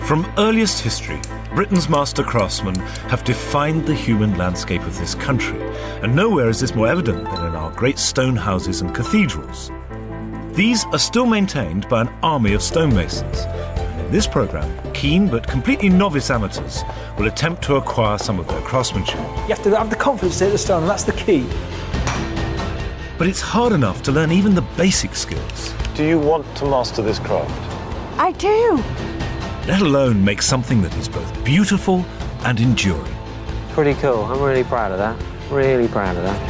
From earliest history, Britain's master craftsmen have defined the human landscape of this country, and nowhere is this more evident than in our great stone houses and cathedrals. These are still maintained by an army of stonemasons. And in this programme, keen but completely novice amateurs will attempt to acquire some of their craftsmanship. You have to have the confidence to hit the stone, and that's the key. But it's hard enough to learn even the basic skills. Do you want to master this craft? I do. Let alone make something that is both beautiful and enduring. Pretty cool. I'm really proud of that. Really proud of that.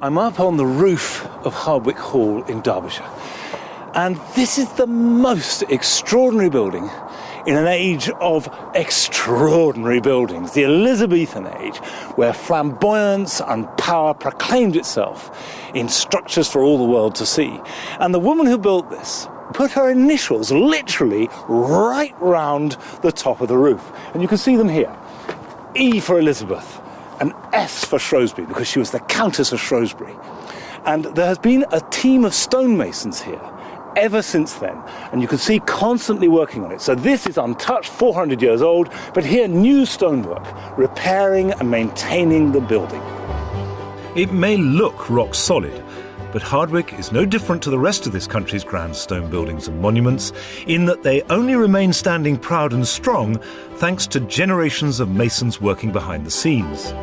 I'm up on the roof of Hardwicke Hall in Derbyshire, and this is the most extraordinary building in an age of extraordinary buildings, the Elizabethan age, where flamboyance and power proclaimed itself in structures for all the world to see. And the woman who built this put her initials literally right round the top of the roof. And you can see them here. E for Elizabeth, and S for Shrewsbury, because she was the Countess of Shrewsbury. And there has been a team of stonemasons here ever since then, and you can see constantly working on it. So this is untouched, 400 years old, but here new stonework, repairing and maintaining the building. It may look rock solid, but Hardwicke is no different to the rest of this country's grand stone buildings and monuments in that they only remain standing proud and strong thanks to generations of masons working behind the scenes.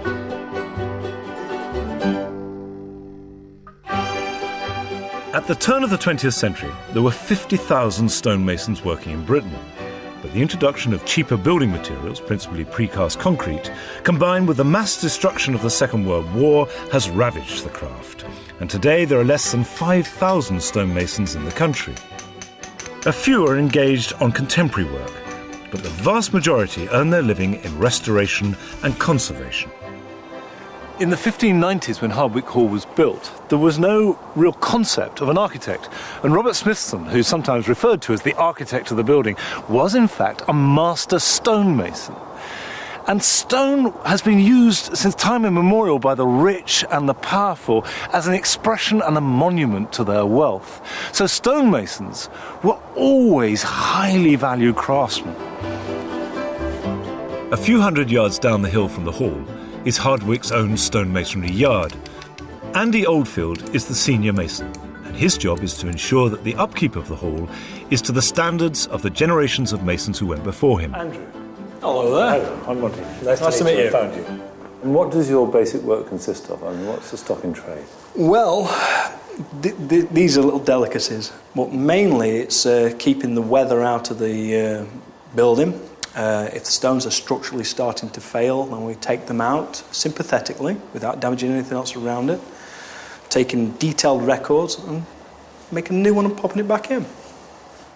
At the turn of the 20th century, there were 50,000 stonemasons working in Britain. But the introduction of cheaper building materials, principally precast concrete, combined with the mass destruction of the Second World War, has ravaged the craft. And today there are less than 5,000 stonemasons in the country. A few are engaged on contemporary work, but the vast majority earn their living in restoration and conservation. In the 1590s, when Hardwicke Hall was built, there was no real concept of an architect. And Robert Smithson, who's sometimes referred to as the architect of the building, was in fact a master stonemason. And stone has been used since time immemorial by the rich and the powerful as an expression and a monument to their wealth. So stonemasons were always highly valued craftsmen. A few hundred yards down the hill from the hall is Hardwicke's own stonemasonry yard. Andy Oldfield is the senior mason, and his job is to ensure that the upkeep of the hall is to the standards of the generations of masons who went before him. Andrew. Hello there. Hello, I'm Monty. Nice to meet you. I found you. And what does your basic work consist of? I mean, what's the stock in trade? Well, these are little delicacies, but mainly it's keeping the weather out of the building. If the stones are structurally starting to fail, then we take them out sympathetically without damaging anything else around it, taking detailed records and making a new one and popping it back in.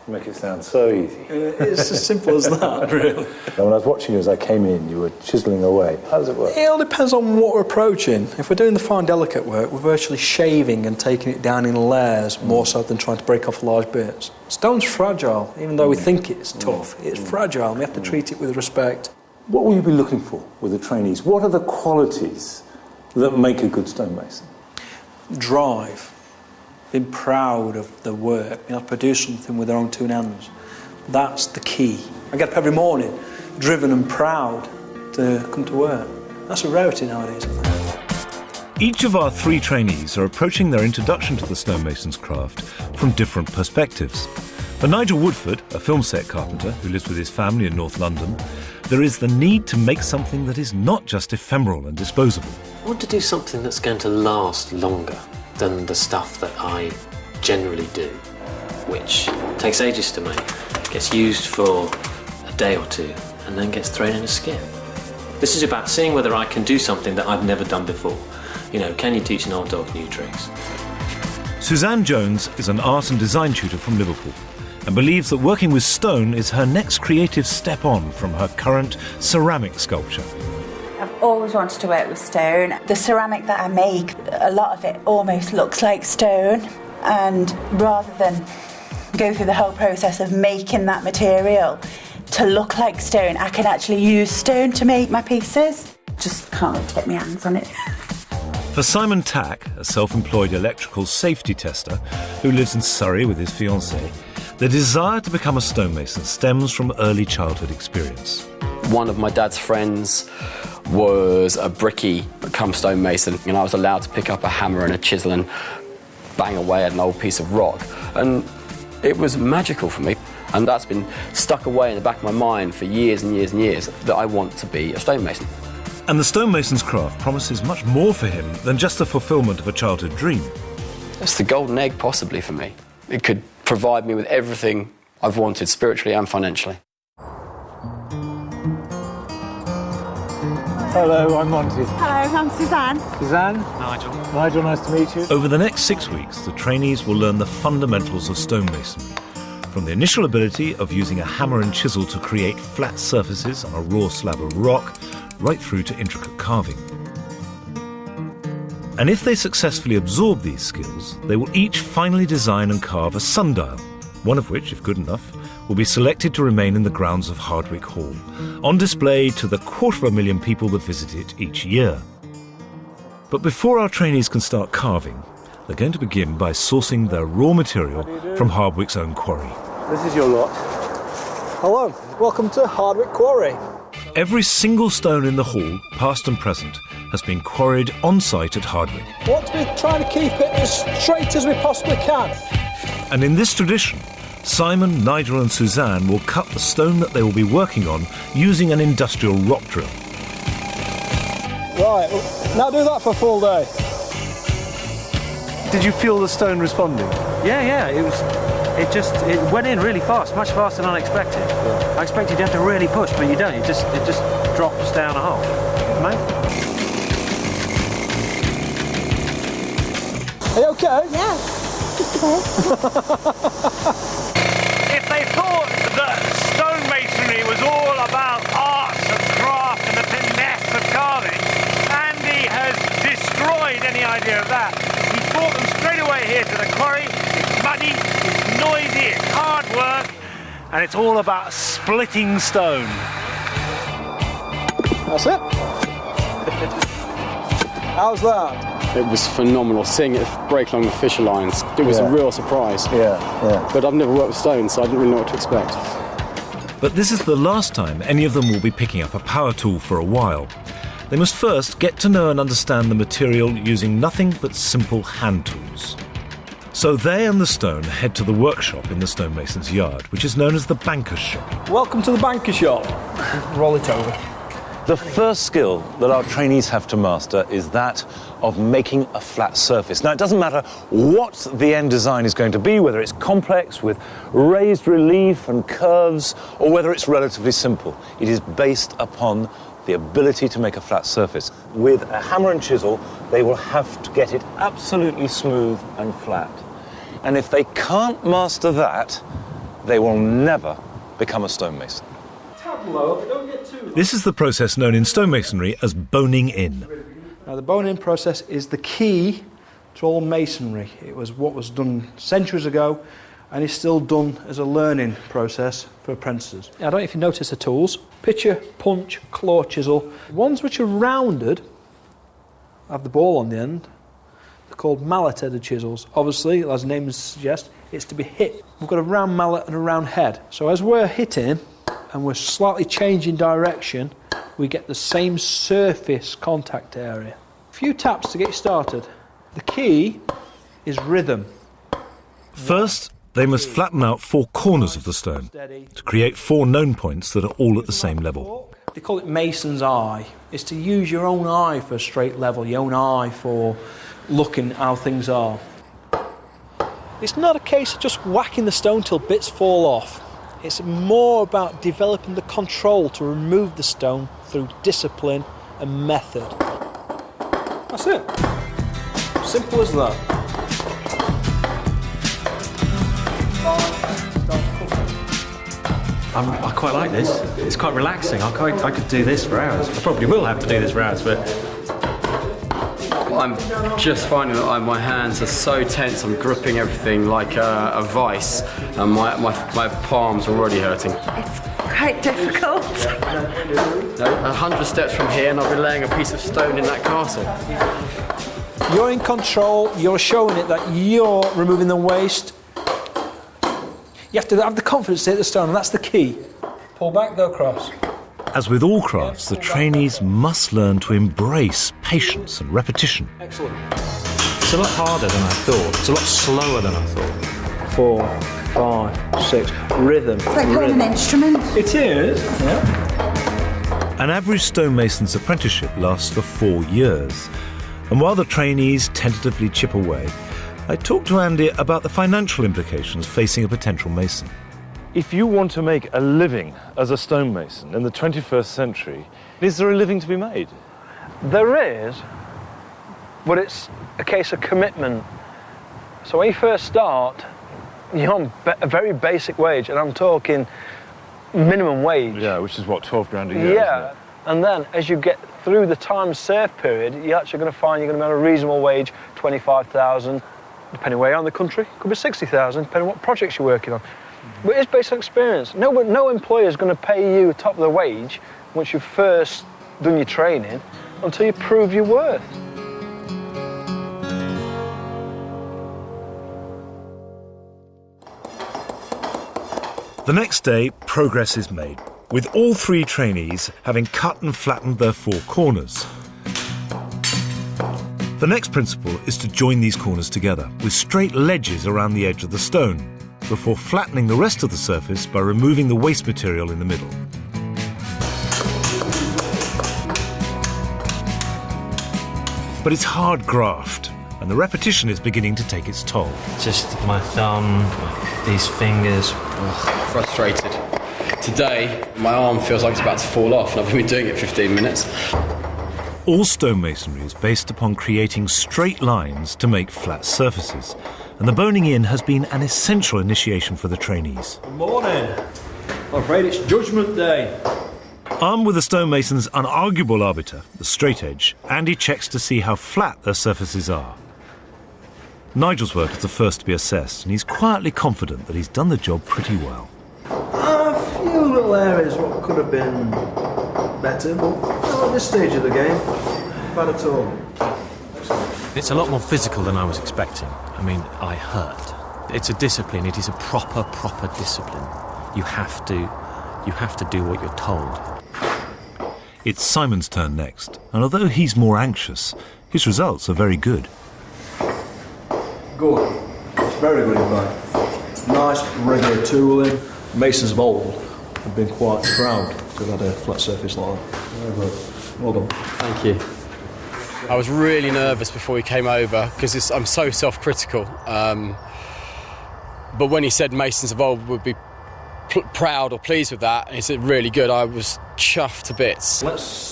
You make it sound so easy. It's as simple as that, really. Now, when I was watching you as I came in, you were chiselling away. How does it work? It all depends on what we're approaching. If we're doing the fine, delicate work, we're virtually shaving and taking it down in layers more so than trying to break off large bits. Stone's fragile, even though we think it's tough. It's fragile, and we have to treat it with respect. What will you be looking for with the trainees? What are the qualities that make a good stonemason? Drive. Being proud of the work, being able to produce something with their own two hands. That's the key. I get up every morning, driven and proud to come to work. That's a rarity nowadays, I think. Each of our three trainees are approaching their introduction to the stonemason's craft from different perspectives. For Nigel Woodford, a film set carpenter who lives with his family in North London, there is the need to make something that is not just ephemeral and disposable. I want to do something that's going to last longer than the stuff that I generally do, which takes ages to make, gets used for a day or two, and then gets thrown in a skip. This is about seeing whether I can do something that I've never done before. You know, can you teach an old dog new tricks? Suzanne Jones is an art and design tutor from Liverpool and believes that working with stone is her next creative step on from her current ceramic sculpture. I've always wanted to work with stone. The ceramic that I make, a lot of it almost looks like stone, and rather than go through the whole process of making that material to look like stone, I can actually use stone to make my pieces. just can't wait to get my hands on it. For Simon Tack, a self-employed electrical safety tester who lives in Surrey with his fiancée, the desire to become a stonemason stems from early childhood experience. One of my dad's friends was a brickie come stonemason, and I was allowed to pick up a hammer and a chisel and bang away at an old piece of rock. And it was magical for me. And that's been stuck away in the back of my mind for years and years and years, that I want to be a stonemason. And the stonemason's craft promises much more for him than just the fulfilment of a childhood dream. It's the golden egg, possibly, for me. It could provide me with everything I've wanted, spiritually and financially. Hello, I'm Monty. Hello, I'm Suzanne. Suzanne? Nigel. Nigel, nice to meet you. Over the next 6 weeks, the trainees will learn the fundamentals of stonemasonry, from the initial ability of using a hammer and chisel to create flat surfaces on a raw slab of rock, right through to intricate carving. And if they successfully absorb these skills, they will each finally design and carve a sundial, one of which, if good enough, will be selected to remain in the grounds of Hardwick Hall, on display to the 250,000 people that visit it each year. But before our trainees can start carving, they're going to begin by sourcing their raw material from Hardwick's own quarry. This is your lot. Hello, welcome to Hardwick Quarry. Every single stone in the hall, past and present, has been quarried on site at Hardwick. Want to be trying to keep it as straight as we possibly can. And in this tradition, Simon, Nigel and Suzanne will cut the stone that they will be working on using an industrial rock drill. Right, now do that for a full day. Did you feel the stone responding? Yeah, it went in really fast, much faster than I expected. I expected you have to really push, but you don't. It just drops down a hole. Mate? Are you okay? Yeah, just about. If they thought that stonemasonry was all about arts and craft and the finesse of carving, Andy has destroyed any idea of that. He brought them straight away here to the quarry. It's muddy, it's noisy, it's hard work, and it's all about splitting stone. That's it. How's that? It was phenomenal, seeing it break along the fissure lines. It was a real surprise. Yeah. But I've never worked with stone, so I didn't really know what to expect. But this is the last time any of them will be picking up a power tool for a while. They must first get to know and understand the material using nothing but simple hand tools. So they and the stone head to the workshop in the stonemason's yard, which is known as the banker's shop. Welcome to the banker shop. Roll it over. The first skill that our trainees have to master is that of making a flat surface. Now, it doesn't matter what the end design is going to be, whether it's complex with raised relief and curves, or whether it's relatively simple. It is based upon the ability to make a flat surface. With a hammer and chisel, they will have to get it absolutely smooth and flat. And if they can't master that, they will never become a stonemason. This is the process known in stonemasonry as boning in. Now, the bone-in process is the key to all masonry. It was what was done centuries ago and is still done as a learning process for apprentices. I don't know if you notice the tools. Pitcher, punch, claw, chisel. Ones which are rounded have the ball on the end. They're called mallet-headed chisels. Obviously, as the name suggests, it's to be hit. We've got a round mallet and a round head. So as we're hitting and we're slightly changing direction, we get the same surface contact area. A few taps to get you started. The key is rhythm. First, they must flatten out 4 corners of the stone to create 4 known points that are all at the same level. They call it mason's eye. It's to use your own eye for a straight level, your own eye for looking how things are. It's not a case of just whacking the stone till bits fall off. It's more about developing the control to remove the stone through discipline and method. That's it. Simple as that. I quite like this. It's quite relaxing. I could do this for hours. I probably will have to do this for hours, but... I'm just finding that my hands are so tense, I'm gripping everything like a vice, and my palms are already hurting. It's quite difficult. 100 steps from here and I'll be laying a piece of stone in that castle. You're in control, you're showing it that you're removing the waste. You have to have the confidence to hit the stone, and that's the key. Pull back, go across. As with all crafts, the trainees must learn to embrace patience and repetition. Excellent. It's a lot harder than I thought. It's a lot slower than I thought. 4, 5, 6. Rhythm. It's like playing an instrument. It is. Yeah. An average stonemason's apprenticeship lasts for 4 years. And while the trainees tentatively chip away, I talked to Andy about the financial implications facing a potential mason. If you want to make a living as a stonemason in the 21st century, is there a living to be made? There is, but it's a case of commitment. So when you first start, you're on a very basic wage, and I'm talking minimum wage. Yeah, which is what, 12 grand a year? Yeah, isn't it? And then as you get through the time served period, you're actually going to find you're going to be on a reasonable wage, 25,000, depending where you are in the country. Could be 60,000, depending on what projects you're working on. But it's based on experience. No employer is going to pay you top of the wage once you've first done your training until you prove your worth. The next day, progress is made, with all 3 trainees having cut and flattened their 4 corners. The next principle is to join these corners together with straight ledges around the edge of the stone, before flattening the rest of the surface by removing the waste material in the middle. But it's hard graft, and the repetition is beginning to take its toll. Just my thumb, these fingers. Oh, frustrated. Today, my arm feels like it's about to fall off, and I've been doing it 15 minutes. All stonemasonry is based upon creating straight lines to make flat surfaces, and the boning in has been an essential initiation for the trainees. Good morning. I'm afraid it's Judgment Day. Armed with the stonemason's unarguable arbiter, the straight edge, Andy checks to see how flat their surfaces are. Nigel's work is the first to be assessed, and he's quietly confident that he's done the job pretty well. A few little areas what could have been better, but not at this stage of the game. Bad at all. It's a lot more physical than I was expecting. I mean, I hurt. It's a discipline. It is a proper discipline. You have to do what you're told. It's Simon's turn next, and although he's more anxious, his results are very good. Good. It's very good, in fact. Nice, regular tooling. Masons of old have been quite proud to have had a flat surface like that. Very good. Well done. Thank you. I was really nervous before he came over because I'm so self-critical. But when he said Masons of old would be proud or pleased with that, and he said really good, I was chuffed to bits.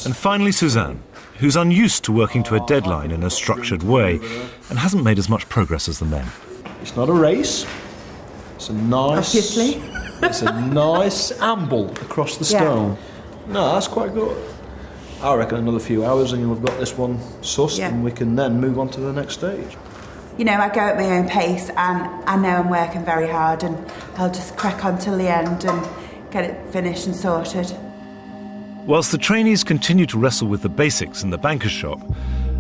And finally Suzanne, who's unused to working to a deadline in a structured way and hasn't made as much progress as the men. It's not a race. It's a nice... Obviously. It's a nice amble across the stone. Yeah. No, that's quite good. I reckon another few hours and we've got this one sussed, and we can then move on to the next stage. You know, I go at my own pace, and I know I'm working very hard, and I'll just crack on till the end and get it finished and sorted. Whilst the trainees continue to wrestle with the basics in the banker's shop,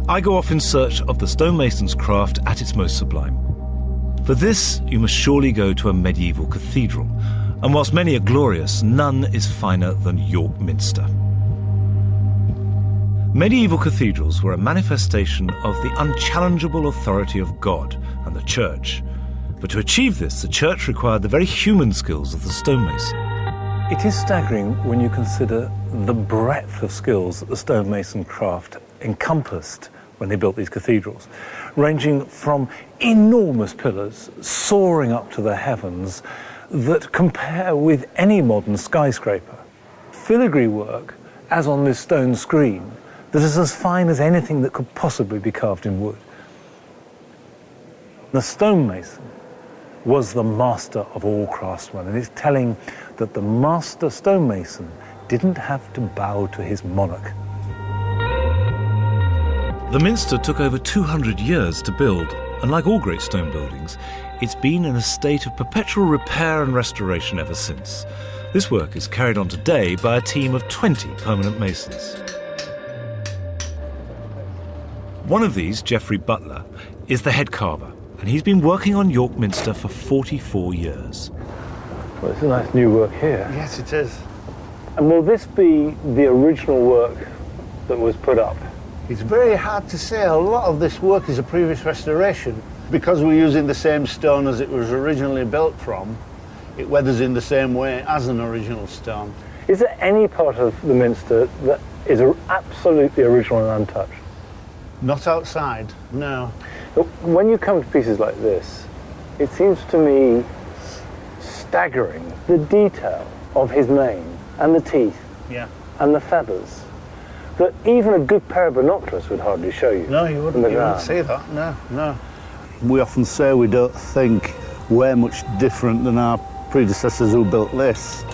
I go off in search of the stonemason's craft at its most sublime. For this, you must surely go to a medieval cathedral, and whilst many are glorious, none is finer than York Minster. Medieval cathedrals were a manifestation of the unchallengeable authority of God and the Church. But to achieve this, the Church required the very human skills of the stonemason. It is staggering when you consider the breadth of skills that the stonemason craft encompassed when they built these cathedrals, ranging from enormous pillars soaring up to the heavens that compare with any modern skyscraper. Filigree work, as on this stone screen, that is as fine as anything that could possibly be carved in wood. The stonemason was the master of all craftsmen, and it's telling that the master stonemason didn't have to bow to his monarch. The Minster took over 200 years to build, and like all great stone buildings, it's been in a state of perpetual repair and restoration ever since. This work is carried on today by a team of 20 permanent masons. One of these, Geoffrey Butler, is the head carver, and he's been working on York Minster for 44 years. Well, it's a nice new work here. Yes, it is. And will this be the original work that was put up? It's very hard to say. A lot of this work is a previous restoration. Because we're using the same stone as it was originally built from, it weathers in the same way as an original stone. Is there any part of the Minster that is absolutely original and untouched? Not outside, no. But when you come to pieces like this, it seems to me staggering, the detail of his mane and the teeth and the feathers, that even a good pair of binoculars would hardly show you. No, you wouldn't see that, no. We often say we don't think we're much different than our predecessors who built this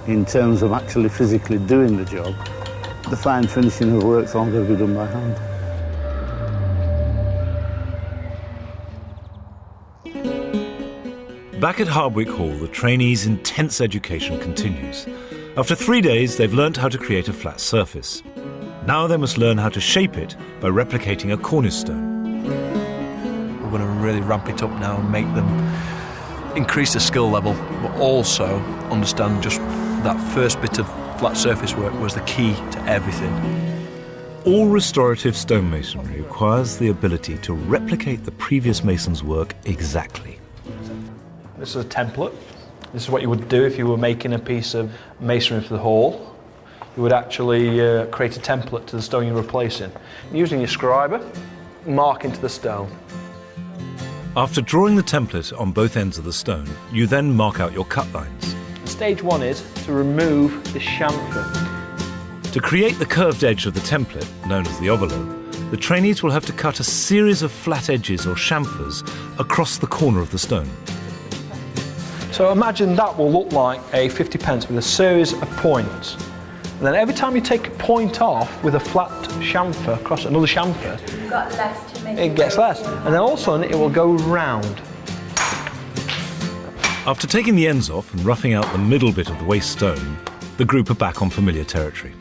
in terms of actually physically doing the job. The fine finishing of work's all got to be done by hand. Back at Hardwicke Hall, the trainees' intense education continues. After 3 days, they've learnt how to create a flat surface. Now they must learn how to shape it by replicating a cornice stone. We're going to really ramp it up now and make them increase the skill level, but also understand just that first bit of flat surface work was the key to everything. All restorative stonemasonry requires the ability to replicate the previous mason's work exactly. This is a template. This is what you would do if you were making a piece of masonry for the hall. You would actually create a template to the stone you're replacing. Using your scriber, mark into the stone. After drawing the template on both ends of the stone, you then mark out your cut lines. Stage one is to remove the chamfer. To create the curved edge of the template, known as the ovolo, the trainees will have to cut a series of flat edges or chamfers across the corner of the stone. So imagine that will look like a 50 pence with a series of points. And then every time you take a point off with a flat chamfer across another chamfer, You've got less to make it gets less. And then all of a sudden it will go round. After taking the ends off and roughing out the middle bit of the waste stone, the group are back on familiar territory.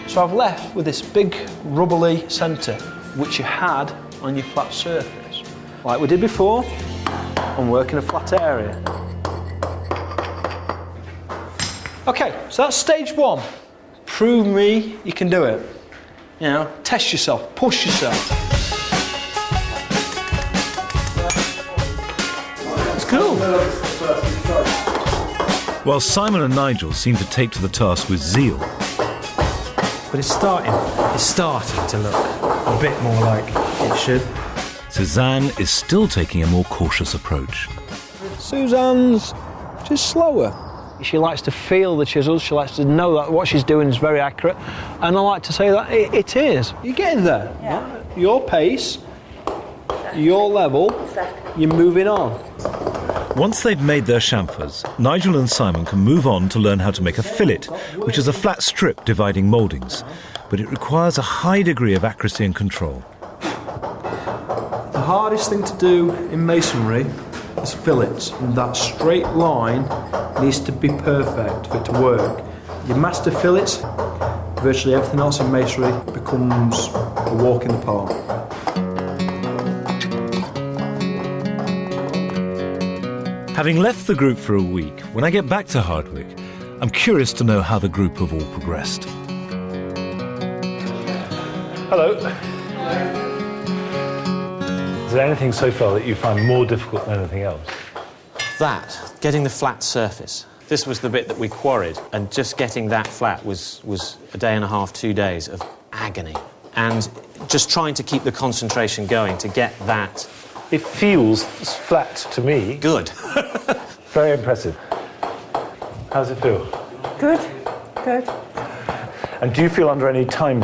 So I've left with this big rubbly centre which you had on your flat surface. Like we did before, I'm working a flat area. Okay, so that's stage one. Prove me you can do it. You know, test yourself, push yourself. It's cool. While Simon and Nigel seem to take to the task with zeal. But it's starting to look a bit more like it should. Suzanne is still taking a more cautious approach. Suzanne's just slower. She likes to feel the chisels, she likes to know that what she's doing is very accurate, and I like to say that it is. You're getting there. Yeah. Right? Your pace, your level, you're moving on. Once they've made their chamfers, Nigel and Simon can move on to learn how to make a fillet, which is a flat strip dividing mouldings, but it requires a high degree of accuracy and control. The hardest thing to do in masonry is fillets. That straight line needs to be perfect for it to work. Your master fillets, virtually everything else in masonry becomes a walk in the park. Having left the group for a week, when I get back to Hardwicke, I'm curious to know how the group have all progressed. Hello. Is there anything so far that you find more difficult than anything else? That, getting the flat surface. This was the bit that we quarried, and just getting that flat was a day and a half, 2 days of agony. And just trying to keep the concentration going to get that. It feels flat to me. Good. Very impressive. How's it feel? Good, good. And do you feel under any time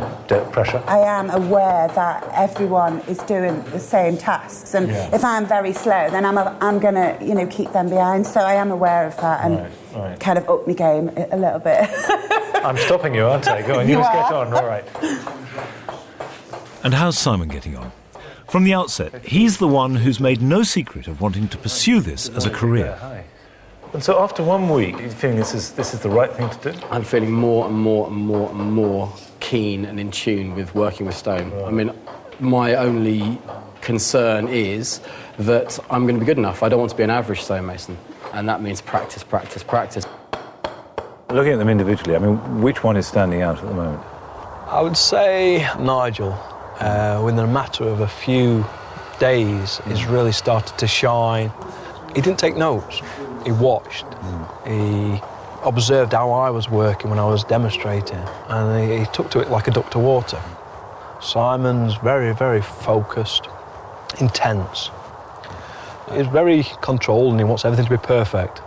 pressure? I am aware that everyone is doing the same tasks, and if I'm very slow, then I'm going to, keep them behind. So I am aware of that and kind of up my game a little bit. I'm stopping you, aren't I? Go on, you just get on. All right. And how's Simon getting on? From the outset, he's the one who's made no secret of wanting to pursue this as a career. Hi. And so after 1 week, are you feeling this is the right thing to do? I'm feeling more and more keen and in tune with working with stone. Right. I mean, my only concern is that I'm going to be good enough. I don't want to be an average stonemason, and that means practice, practice, practice. Looking at them individually, I mean, which one is standing out at the moment? I would say Nigel, within a matter of a few days, has really started to shine. He didn't take notes, he watched. He observed how I was working when I was demonstrating, and he took to it like a duck to water. Simon's very, very focused, intense. He's very controlled and he wants everything to be perfect.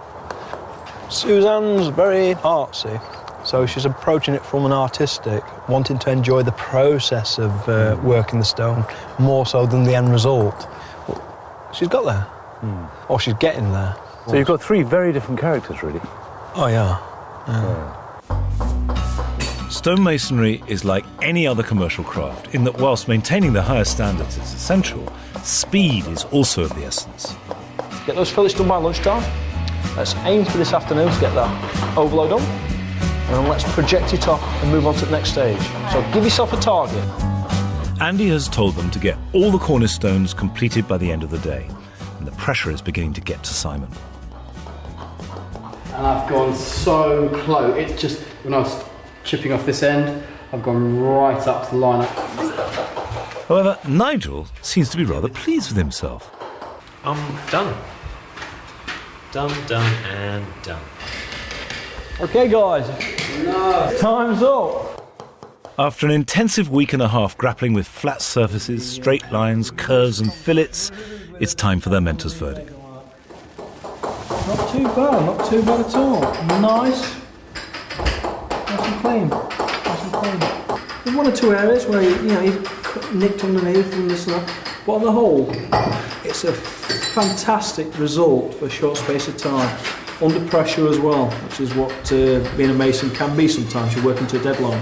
Suzanne's very artsy, so she's approaching it from an artistic, wanting to enjoy the process of working the stone more so than the end result. But she's got there, or she's getting there. So you've got 3 very different characters, really. Oh, yeah. Stonemasonry is like any other commercial craft in that whilst maintaining the highest standards is essential, speed is also of the essence. Get those fillets done by lunchtime. Let's aim for this afternoon to get that overload done. And then let's project it off and move on to the next stage. So give yourself a target. Andy has told them to get all the cornerstones completed by the end of the day, and the pressure is beginning to get to Simon. And I've gone so close. It's just, when I was chipping off this end, I've gone right up to the line. However, Nigel seems to be rather pleased with himself. I'm done. Done, and done. OK, guys. No. Time's up. After an intensive week and a half grappling with flat surfaces, straight lines, curves and fillets, it's time for their mentor's verdict. Not too bad at all. Nice and clean. There's 1 or 2 areas where you've nicked underneath and this and that, but on the whole, it's a fantastic result for a short space of time. Under pressure as well, which is what being a mason can be sometimes. You're working to a deadline.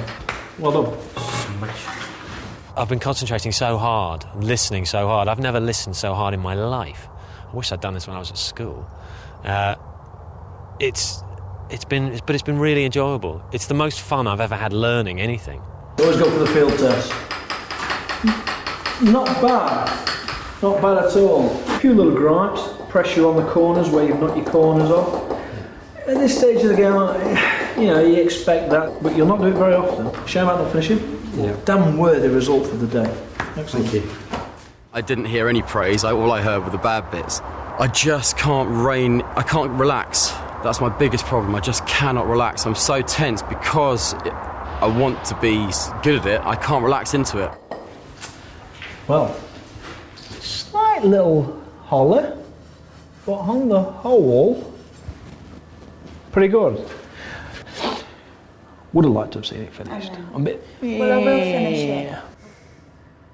Well done. Smash. I've been concentrating so hard, listening so hard. I've never listened so hard in my life. I wish I'd done this when I was at school. It's been really enjoyable. It's the most fun I've ever had learning anything. Always go for the field test. Not bad at all. A few little gripes, pressure on the corners where you've knocked your corners off. At this stage of the game, you expect that, but you'll not do it very often. Shame about not finishing. Yeah. Damn worthy result for the day. Excellent. Thank you. I didn't hear any praise. All I heard were the bad bits. I just can't I can't relax. That's my biggest problem. I just cannot relax. I'm so tense because I want to be good at it. I can't relax into it. Well, slight little hollow, but on the whole, pretty good. Would have liked to have seen it finished. A bit. Well, I will finish it.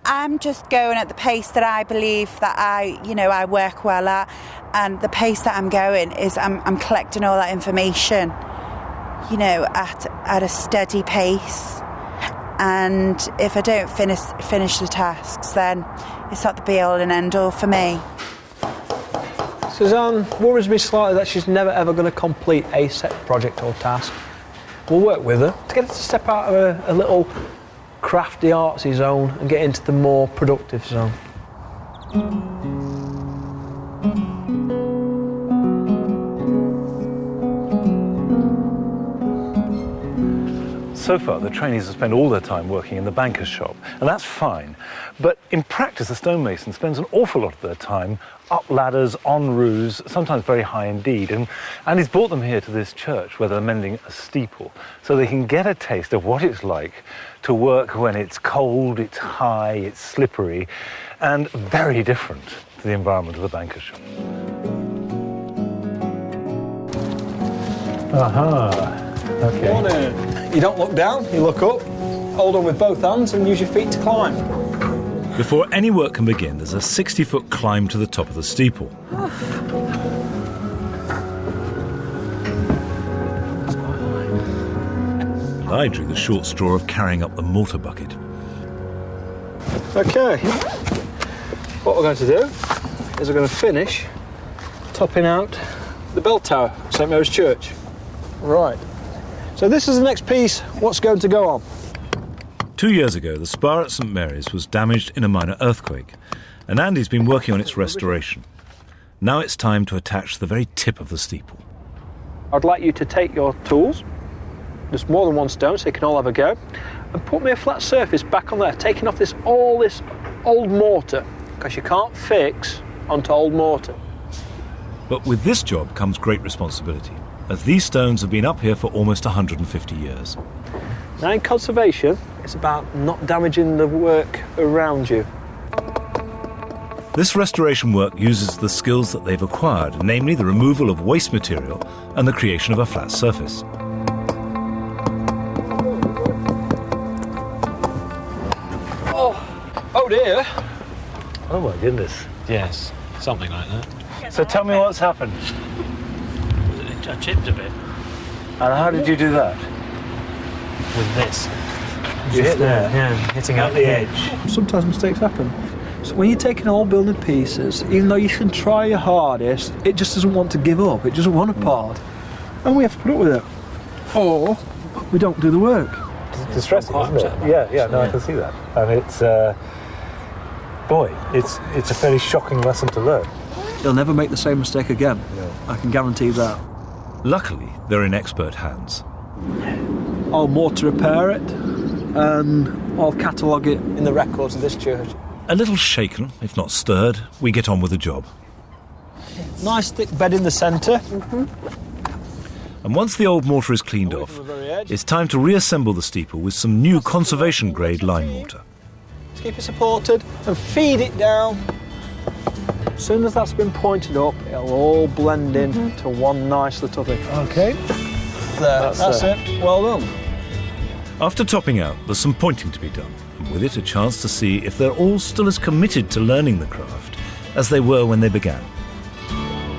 I'm just going at the pace that I believe that I work well at, and the pace that I'm going is I'm collecting all that information, at a steady pace. And if I don't finish the tasks, then it's not the be-all and end-all for me. Suzanne worries me slightly that she's never ever going to complete a set project or task. We'll work with her to get her to step out of a little crafty, artsy zone and get into the more productive zone. So far, the trainees have spent all their time working in the banker's shop, and that's fine. But in practice, the stonemason spends an awful lot of their time up ladders, on roofs, sometimes very high indeed. And he's brought them here to this church where they're mending a steeple, so they can get a taste of what it's like to work when it's cold, it's high, it's slippery, and very different to the environment of the banker's shop. Aha. Okay. Morning. You don't look down, you look up, hold on with both hands and use your feet to climb. Before any work can begin, there's a 60-foot climb to the top of the steeple. And I drew the short straw of carrying up the mortar bucket. Okay, what we're going to do is we're going to finish topping out the bell tower. St Mary's Church. Right. So this is the next piece. What's going to go on? 2 years ago, the spire at St Mary's was damaged in a minor earthquake, and Andy's been working on its restoration. Now it's time to attach the very tip of the steeple. I'd like you to take your tools, there's more than one stone so you can all have a go, and put me a flat surface back on there, taking off all this old mortar, because you can't fix onto old mortar. But with this job comes great responsibility, as these stones have been up here for almost 150 years. Now in conservation, it's about not damaging the work around you. This restoration work uses the skills that they've acquired, namely the removal of waste material and the creation of a flat surface. Oh dear. Oh my goodness. Yes, something like that. So tell me what's happened. I chipped a bit And how did you do that? with this. You hit there? Yeah, hitting out the edge. Sometimes mistakes happen. So when you're taking old building pieces, even though you can try your hardest, it just doesn't want to give up. It doesn't want to part. And we have to put up with it. Or we don't do the work. It's distressing, isn't it? Yeah, I can see that. And it's, it's a fairly shocking lesson to learn. They'll never make the same mistake again. No. I can guarantee that. Luckily, they're in expert hands. I'll mortar repair it, and I'll catalogue it in the records of this church. A little shaken, if not stirred, we get on with the job. Nice thick bed in the centre. And once the old mortar is cleaned off, it's time to reassemble the steeple with some new conservation-grade lime mortar. To keep it supported and feed it down. As soon as that's been pointed up, it'll all blend in to one nice little thing. Okay. That's it. Well done. After topping out, there's some pointing to be done, and with it a chance to see if they're all still as committed to learning the craft as they were when they began.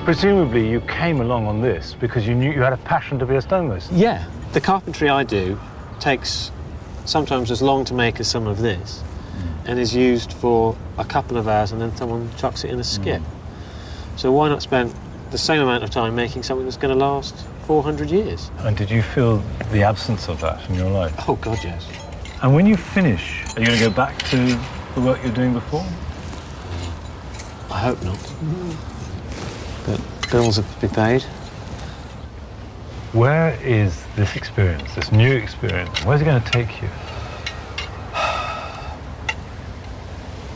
Presumably you came along on this because you knew you had a passion to be a stonemason. Yeah, the carpentry I do takes sometimes as long to make as some of this, and is used for a couple of hours and then someone chucks it in a skip. So why not spend the same amount of time making something that's going to last 400 years? And did you feel the absence of that in your life? Oh God, yes. And when you finish, are you going to go back to the work you were doing before? I hope not. But bills have to be paid. Where is this experience, this new experience, where's it going to take you?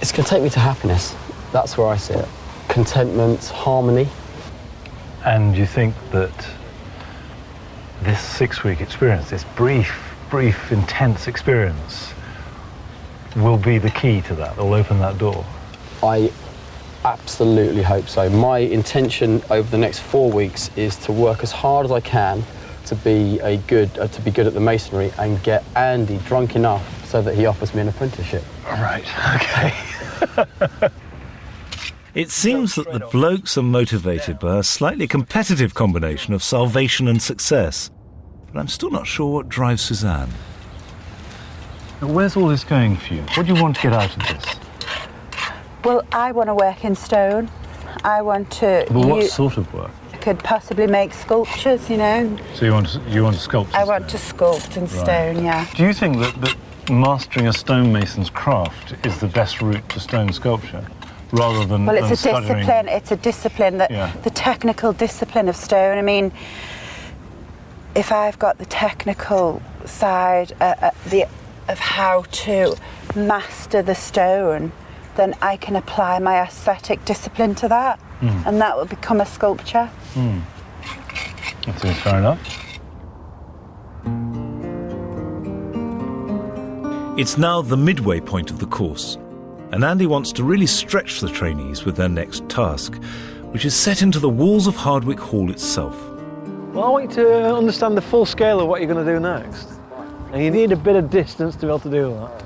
It's going to take me to happiness. That's where I see it. Contentment, harmony. And you think that this 6-week experience, this brief, intense experience, will be the key to that, will open that door? I absolutely hope so. My intention over the next 4 weeks is to work as hard as I can to be good at the masonry and get Andy drunk enough so that he offers me an apprenticeship. Right, okay. It seems that the blokes are motivated by a slightly competitive combination of salvation and success. But I'm still not sure what drives Suzanne. Where's all this going for you? What do you want to get out of this? Well, I want to work in stone. I want to... But what sort of work? I could possibly make sculptures, you know. So you want to sculpt? I want to sculpt in stone, yeah. Do you think that mastering a stonemason's craft is the best route to stone sculpture, rather than? Well, it's a discipline. It's a discipline that the technical discipline of stone. I mean, if I've got the technical side of how to master the stone, then I can apply my aesthetic discipline to that, and that will become a sculpture. That seems fair enough. It's now the midway point of the course, and Andy wants to really stretch the trainees with their next task, which is set into the walls of Hardwick Hall itself. Well, I want you to understand the full scale of what you're going to do next. And you need a bit of distance to be able to do that.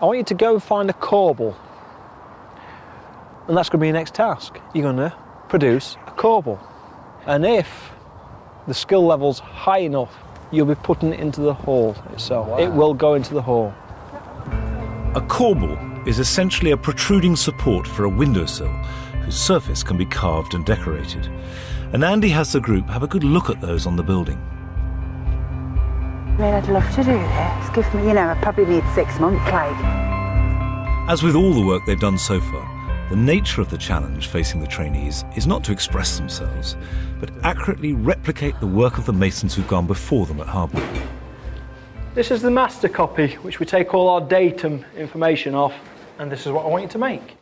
I want you to go and find a corbel. And that's going to be your next task. You're going to produce a corbel. And if the skill level's high enough, you'll be putting it into the hall itself. Wow. It will go into the hall. A corbel is essentially a protruding support for a windowsill whose surface can be carved and decorated. and Andy has the group have a good look at those on the building. I mean, I'd love to do this. Give me, I probably need 6 months, like. As with all the work they've done so far, the nature of the challenge facing the trainees is not to express themselves, but accurately replicate the work of the masons who've gone before them at Hardwick. This is the master copy, which we take all our datum information off, and this is what I want you to make.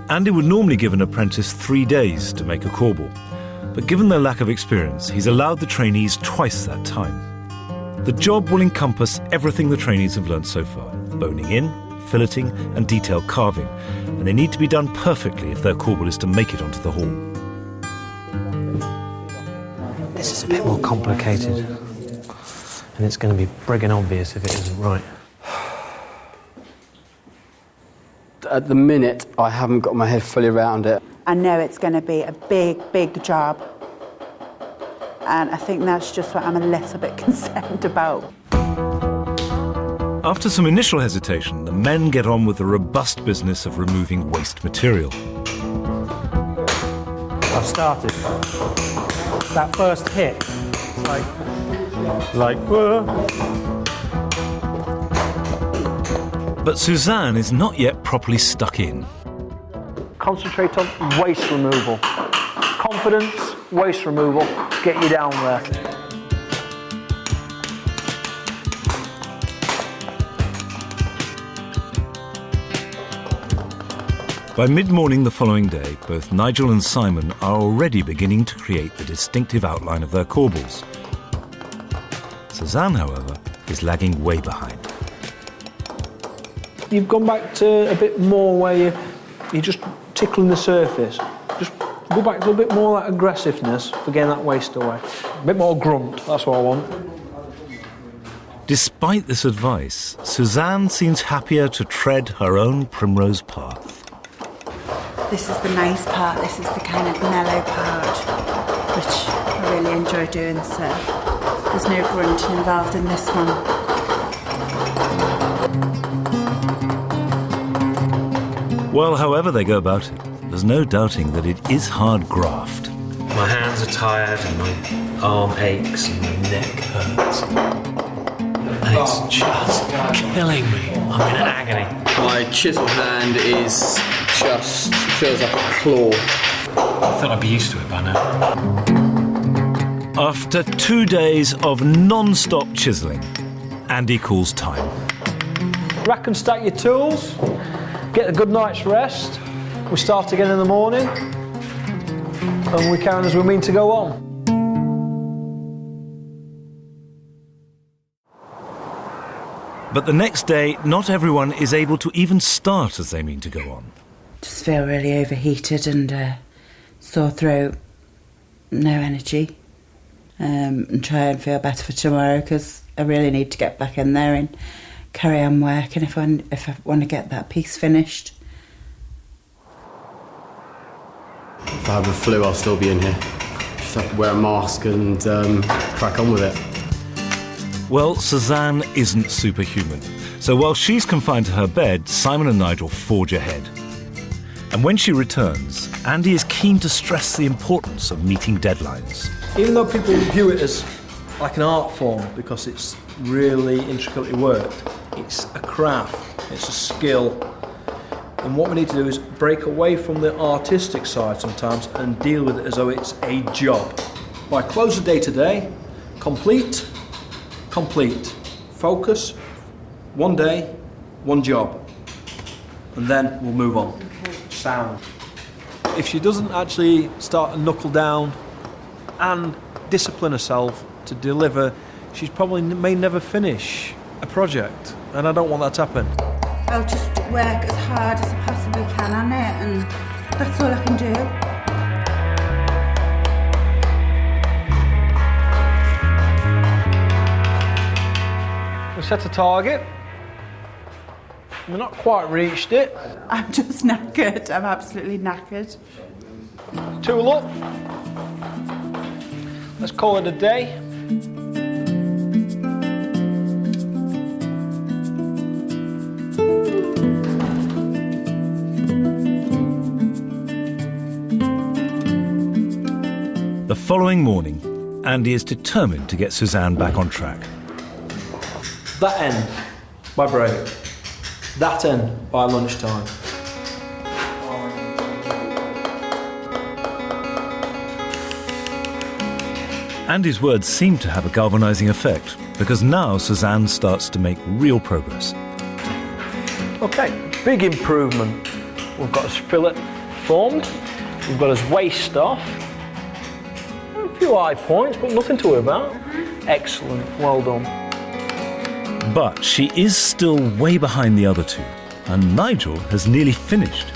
Andy would normally give an apprentice 3 days to make a corbel, but given their lack of experience, he's allowed the trainees twice that time. The job will encompass everything the trainees have learned so far: boning in, filleting and detailed carving, and they need to be done perfectly if their corbel is to make it onto the hall. This is a bit more complicated, and it's going to be friggin' obvious if it isn't right. At the minute, I haven't got my head fully around it. I know it's going to be a big, big job. And I think that's just what I'm a little bit concerned about. After some initial hesitation, the men get on with the robust business of removing waste material. I've started. That first hit, it's like, whoa. But Suzanne is not yet properly stuck in. Concentrate on waste removal. Confidence, waste removal, get you down there. By mid-morning the following day, both Nigel and Simon are already beginning to create the distinctive outline of their corbels. Suzanne, however, is lagging way behind. You've gone back to a bit more where you're just tickling the surface. Just go back to a bit more that aggressiveness for getting that waste away. A bit more grunt, that's what I want. Despite this advice, Suzanne seems happier to tread her own primrose path. This is the nice part, this is the kind of mellow part, which I really enjoy doing, so there's no grunting involved in this one. Well, however they go about it, there's no doubting that it is hard graft. My hands are tired and my arm aches and my neck hurts. And it's just killing me. I'm in agony. My chisel hand is just feels like a claw. I thought I'd be used to it by now. After 2 days of non-stop chiselling, Andy calls time. Rack and stack your tools, get a good night's rest. We start again in the morning, and we carry on as we mean to go on. But the next day, not everyone is able to even start as they mean to go on. Just feel really overheated and sore throat, no energy, and try and feel better for tomorrow because I really need to get back in there and carry on working if I want to get that piece finished. If I have the flu, I'll still be in here. Just have to wear a mask and crack on with it. Well, Suzanne isn't superhuman, so while she's confined to her bed, Simon and Nigel forge ahead. And when she returns, Andy is keen to stress the importance of meeting deadlines. Even though people view it as like an art form because it's really intricately worked, it's a craft, it's a skill. And what we need to do is break away from the artistic side sometimes and deal with it as though it's a job. By close of day today, complete, focus, 1 day, 1 job. And then we'll move on. Sound. If she doesn't actually start to knuckle down and discipline herself to deliver, she probably may never finish a project, and I don't want that to happen. I'll just work as hard as I possibly can on it, and that's all I can do. We set a target. We've not quite reached it. I'm just knackered. I'm absolutely knackered. Tool up. Let's call it a day. following morning, Andy is determined to get Suzanne back on track. That end by break. That end by lunchtime. Andy's words seem to have a galvanising effect, because now Suzanne starts to make real progress. Okay, big improvement. We've got his fillet formed, we've got his waist off. A few high points, but nothing to worry about. Excellent, well done. But she is still way behind the other two, and Nigel has nearly finished.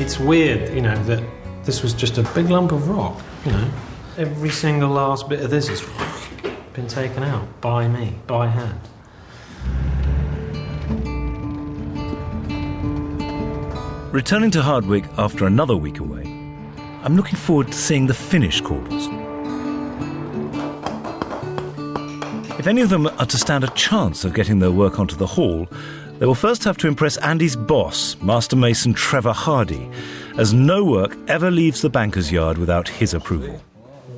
It's weird, you know, that this was just a big lump of rock, you know. Every single last bit of this has been taken out by me, by hand. Returning to Hardwick after another week away, I'm looking forward to seeing the finished corbels. If any of them are to stand a chance of getting their work onto the hall, they will first have to impress Andy's boss, Master Mason Trevor Hardy, as no work ever leaves the banker's yard without his approval.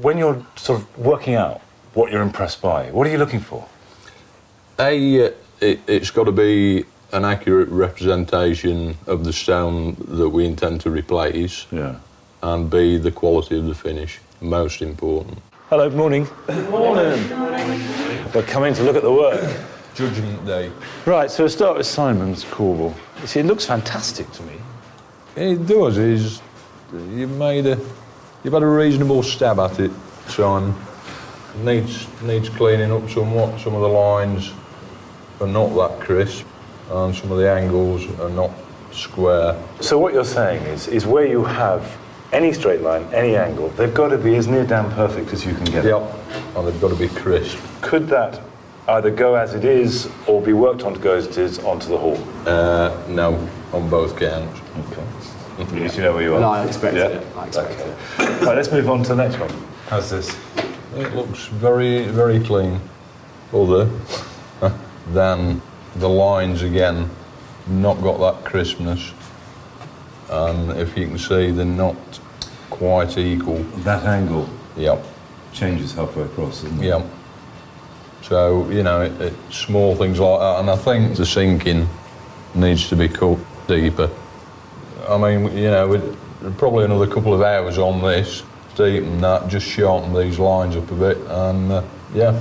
When you're sort of working out what you're impressed by, what are you looking for? It's got to be an accurate representation of the stone that we intend to replace. Yeah. And B, the quality of the finish, most important. Hello, morning. Good morning. We're coming to look at the work. Judgment Day. Right, so we'll start with Simon's corbel. You see, it looks fantastic to me. It does. You've had a reasonable stab at it, Simon. Needs cleaning up somewhat. Some of the lines are not that crisp, and some of the angles are not square. So what you're saying is where you have any straight line, any angle, they've got to be as near damn perfect as you can get. Yep, and they've got to be crisp. Could that either go as it is or be worked on to go as it is onto the hall? No, on both counts. Okay. You see where you are? No, I expected it. I expected it. Right, let's move on to the next one. How's this? It looks very, very clean. Other than the lines again, not got that crispness. And if you can see, they're not quite equal. That angle? Yep. Changes halfway across, doesn't it? Yep. So, you know, it's small things like that. And I think the sinking needs to be cut deeper. I mean, you know, with probably another couple of hours on this, deepen that, just sharpen these lines up a bit, and yeah,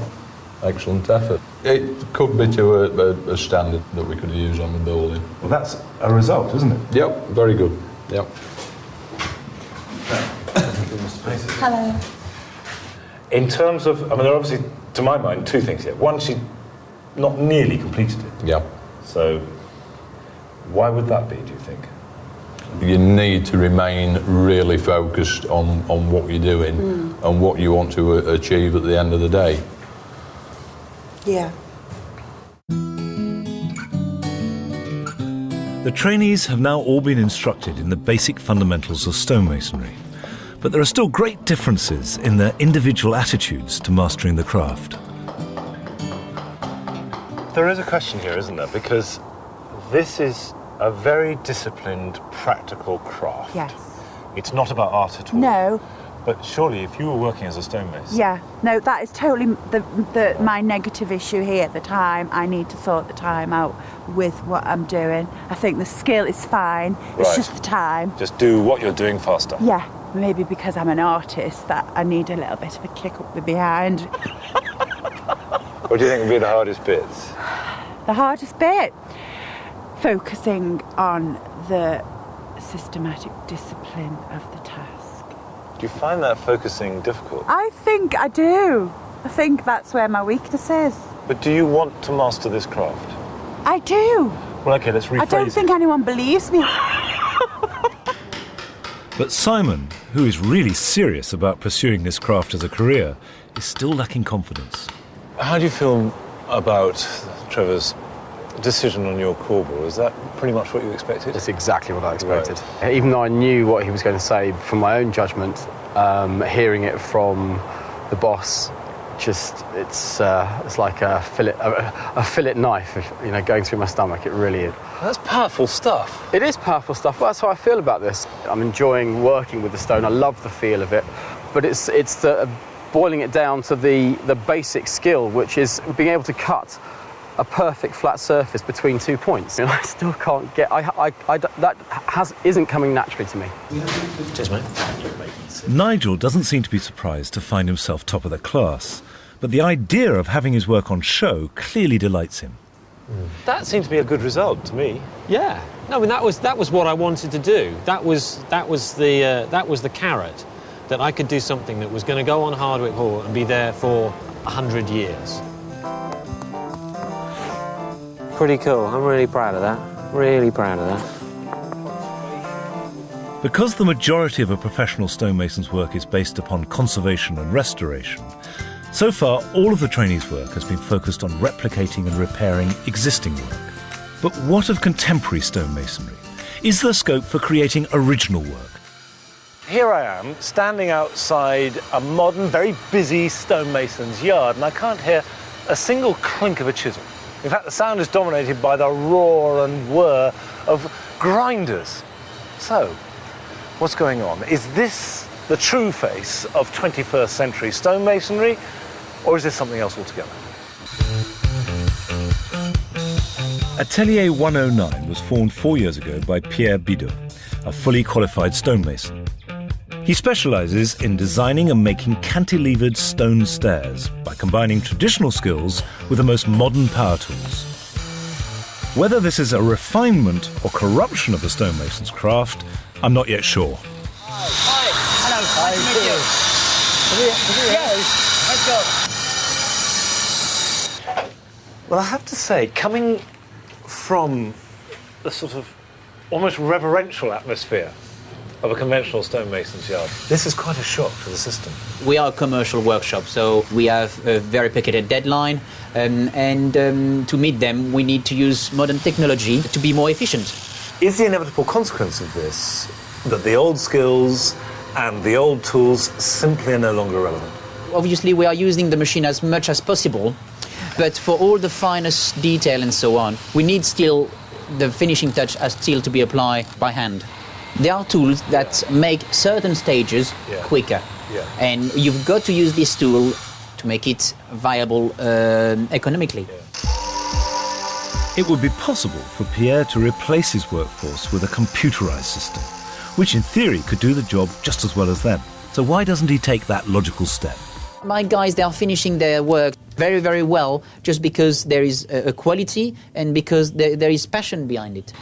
excellent effort. It could be to a standard that we could use on the building. Well, that's a result, isn't it? Yep, very good. Yep. Hello. In terms of, I mean, there are obviously, to my mind, two things here. One, she not nearly completed it. Yeah. So, why would that be, do you think? You need to remain really focused on what you're doing and what you want to achieve at the end of the day. Yeah. The trainees have now all been instructed in the basic fundamentals of stonemasonry, but there are still great differences in their individual attitudes to mastering the craft. There is a question here, isn't there? Because this is a very disciplined, practical craft. Yes. It's not about art at all. No. But surely, if you were working as a stonemason... Yeah. No, that is totally my negative issue here at the time. I need to sort the time out with what I'm doing. I think the skill is fine. It's just the time. Just do what you're doing faster. Yeah. Maybe because I'm an artist that I need a little bit of a kick up the behind. What do you think would be the hardest bits? The hardest bit? Focusing on the systematic discipline of the task. Do you find that focusing difficult? I think I do. I think that's where my weakness is. But do you want to master this craft? I do. Well, okay, let's rephrase I don't think anyone believes me. But Simon, who is really serious about pursuing this craft as a career, is still lacking confidence. How do you feel about Trevor's decision on your corbel? Is that pretty much what you expected? That's exactly what I expected. Right. Even though I knew what he was going to say from my own judgment, hearing it from the boss it's like a fillet knife, you know, going through my stomach. It really is. That's powerful stuff. It is powerful stuff. Well, that's how I feel about this. I'm enjoying working with the stone. I love the feel of it, but it's the boiling it down to the basic skill, which is being able to cut a perfect flat surface between 2 points. And I still can't get. Isn't coming naturally to me. Cheers, mate. Nigel doesn't seem to be surprised to find himself top of the class, but the idea of having his work on show clearly delights him. That seemed to be a good result to me. Yeah. No, I mean that was what I wanted to do. That was the carrot, that I could do something that was going to go on Hardwick Hall and be there for 100 years. Pretty cool. I'm really proud of that. Really proud of that. Because the majority of a professional stonemason's work is based upon conservation and restoration, so far all of the trainees' work has been focused on replicating and repairing existing work. But what of contemporary stonemasonry? Is there scope for creating original work? Here I am, standing outside a modern, very busy stonemason's yard, and I can't hear a single clink of a chisel. In fact, the sound is dominated by the roar and whir of grinders. So, what's going on? Is this the true face of 21st century stonemasonry, or is this something else altogether? Atelier 109 was formed 4 years ago by Pierre Bidot, a fully qualified stonemason. He specialises in designing and making cantilevered stone stairs by combining traditional skills with the most modern power tools. Whether this is a refinement or corruption of the stonemason's craft, I'm not yet sure. Hi. Hello. Nice to meet you. Let's go. Well, I have to say, coming from the sort of almost reverential atmosphere of a conventional stonemason's yard, this is quite a shock to the system. We are a commercial workshop, so we have a very picketed deadline, and to meet them we need to use modern technology to be more efficient. Is the inevitable consequence of this that the old skills and the old tools simply are no longer relevant? Obviously we are using the machine as much as possible, but for all the finest detail and so on, we need still the finishing touch as still to be applied by hand. There are tools that make certain stages quicker, and you've got to use this tool to make it viable economically. It would be possible for Pierre to replace his workforce with a computerised system, which in theory could do the job just as well as them. So why doesn't he take that logical step? My guys, they are finishing their work very, very well just because there is a quality and because there is passion behind it.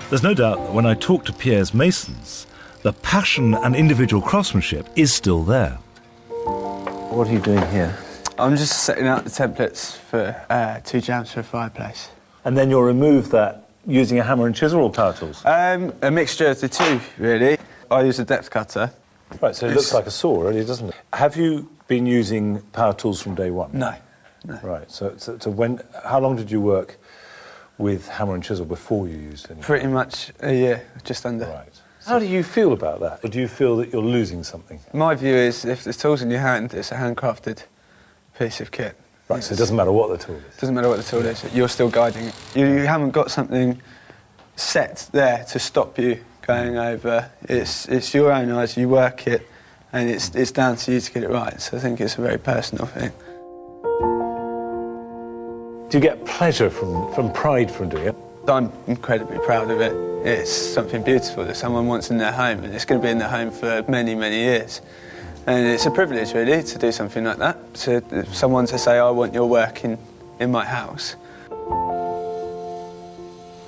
There's no doubt that when I talk to Pierre's masons, the passion and individual craftsmanship is still there. What are you doing here? I'm just setting out the templates for 2 jambs for a fireplace. And then you'll remove that using a hammer and chisel or power tools? A mixture of the two, really. I use a depth cutter. Right, so it looks like a saw, really, doesn't it? Have you been using power tools from day one? No. Right, so when? How long did you work with hammer and chisel before you used it? Pretty much a year, just under. Right. How do you feel about that? Or do you feel that you're losing something? My view is, if the tool's in your hand, it's a handcrafted piece of kit. Right, so it doesn't matter what the tool is? Doesn't matter what the tool is, you're still guiding it. You haven't got something set there to stop you going over. It's your own eyes, you work it, and it's down to you to get it right. So I think it's a very personal thing. Do you get pleasure from pride from doing it? I'm incredibly proud of it. It's something beautiful that someone wants in their home, and it's going to be in their home for many, many years. And it's a privilege, really, to do something like that. Someone to say, I want your work in my house.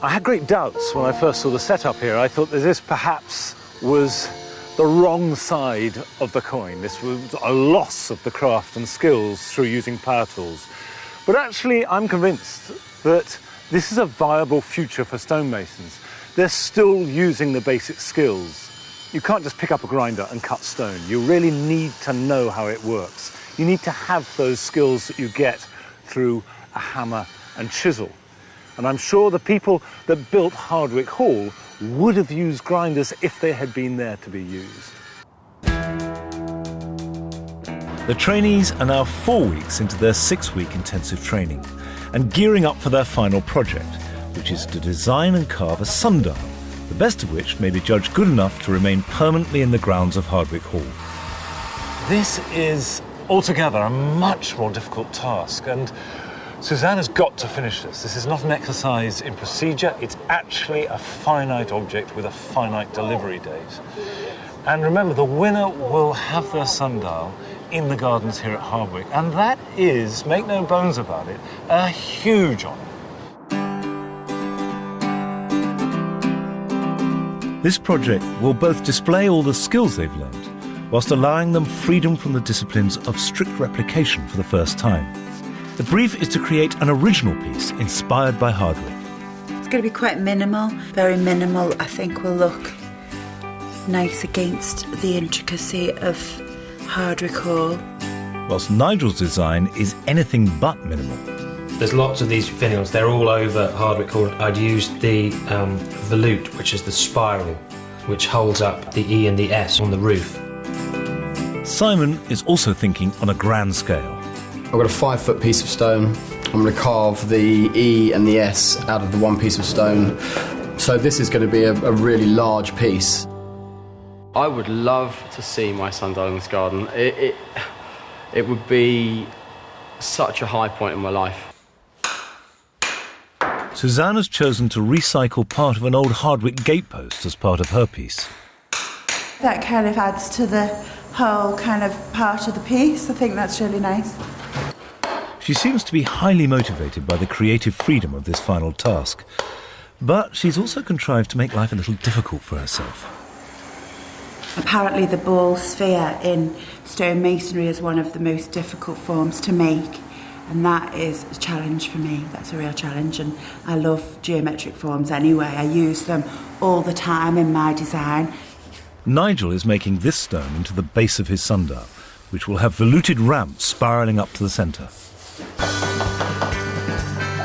I had great doubts when I first saw the setup here. I thought that this perhaps was the wrong side of the coin. This was a loss of the craft and skills through using power tools. But actually, I'm convinced that this is a viable future for stonemasons. They're still using the basic skills. You can't just pick up a grinder and cut stone. You really need to know how it works. You need to have those skills that you get through a hammer and chisel. And I'm sure the people that built Hardwick Hall would have used grinders if they had been there to be used. The trainees are now 4 weeks into their 6-week intensive training and gearing up for their final project, which is to design and carve a sundial, the best of which may be judged good enough to remain permanently in the grounds of Hardwick Hall. This is altogether a much more difficult task, and Suzanne has got to finish this. This is not an exercise in procedure, it's actually a finite object with a finite delivery date. And remember, the winner will have their sundial in the gardens here at Hardwick, and that is, make no bones about it, a huge honour. This project will both display all the skills they've learned, whilst allowing them freedom from the disciplines of strict replication for the first time. The brief is to create an original piece inspired by Hardwick. It's going to be quite minimal, very minimal. I think will look nice against the intricacy of Hardwick Hall. Whilst Nigel's design is anything but minimal. There's lots of these finials, they're all over Hardwick Hall. I'd used the volute, which is the spiral, which holds up the E and the S on the roof. Simon is also thinking on a grand scale. I've got a 5-foot piece of stone. I'm going to carve the E and the S out of the one piece of stone. So this is going to be a really large piece. I would love to see my sundial in this garden. It would be such a high point in my life. Suzanne has chosen to recycle part of an old Hardwick gatepost as part of her piece. That kind of adds to the whole kind of part of the piece. I think that's really nice. She seems to be highly motivated by the creative freedom of this final task, but she's also contrived to make life a little difficult for herself. Apparently the ball sphere in stone masonry is one of the most difficult forms to make, and that is a challenge for me. That's a real challenge, and I love geometric forms anyway. I use them all the time in my design. Nigel is making this stone into the base of his sundial, which will have voluted ramps spiralling up to the centre.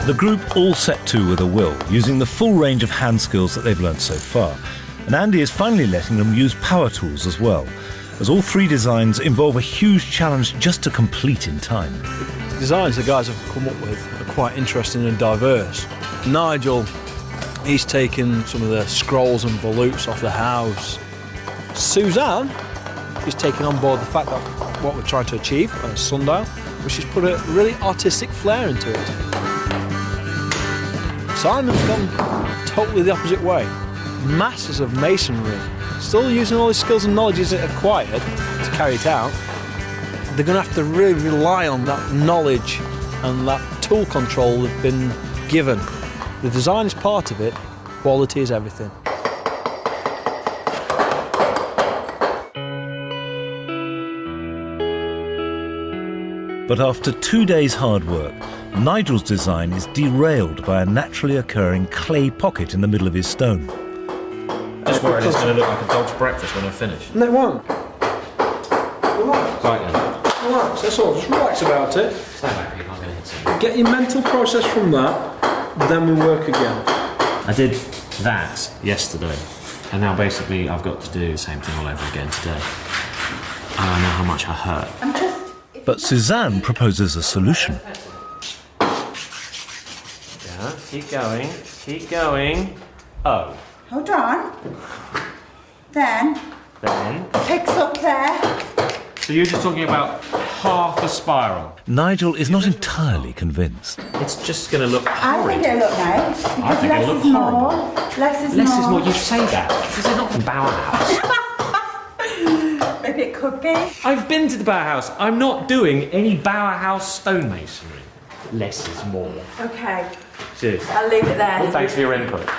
The group all set to with a will, using the full range of hand skills that they've learnt so far. And Andy is finally letting them use power tools as well, as all 3 designs involve a huge challenge just to complete in time. The designs the guys have come up with are quite interesting and diverse. Nigel, he's taken some of the scrolls and volutes off the house. Suzanne is taking on board the fact that what we're trying to achieve on a sundial, which has put a really artistic flair into it. Simon's gone totally the opposite way. Masters of masonry, still using all the skills and knowledge that are acquired to carry it out. They're going to have to really rely on that knowledge and that tool control they've been given. The design is part of it, quality is everything. But after 2 days' hard work, Nigel's design is derailed by a naturally occurring clay pocket in the middle of his stone. Just worried it's going to look like a dog's breakfast when I finish. No, it won't. Relax. Right then. Relax, that's all. Just relax about it. Stand back, people. I'm going to hit something. Get your mental process from that, then we work again. I did that yesterday, and now basically I've got to do the same thing all over again today. And I know how much I hurt. But Suzanne proposes a solution. Yeah, keep going, keep going. Oh. Hold on. Then picks up there. So you're just talking about half a spiral? Nigel is not entirely convinced. It's just going to look I horrid. think it'll look nice. I Because think less it'll is look more. horrible. Less is Less more. is more. You say that. This is not the Bauhaus. Maybe it could be. I've been to the Bauhaus. I'm not doing any Bauhaus stonemasonry. Less is more. Okay. Cheers. I'll leave it there. Thanks for your input.